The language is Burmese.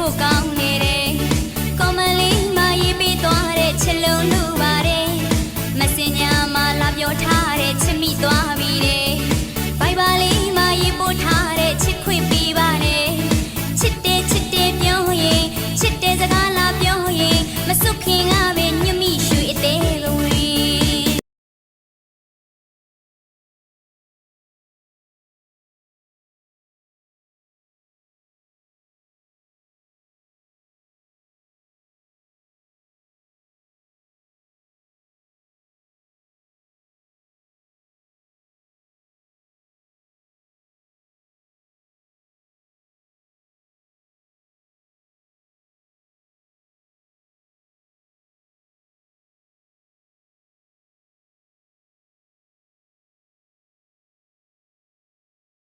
ဖို့ကောင်းနေတယ်ကောမလေးမရေးပေးသွားတဲ့ချစ်လုံးလူပါတယ်မစင်ညာမှာလာပြောထားတဲ့ချစ်မိသွားပြီတဲ့ဘိုင်ဘာလေးမရေးပို့ထားတဲ့ချစ်ခွင့်ပေးပါတယ်ချစ်တဲ့ပြောရင်ချစ်တဲ့စကားလာပြောရင်မစွခင်က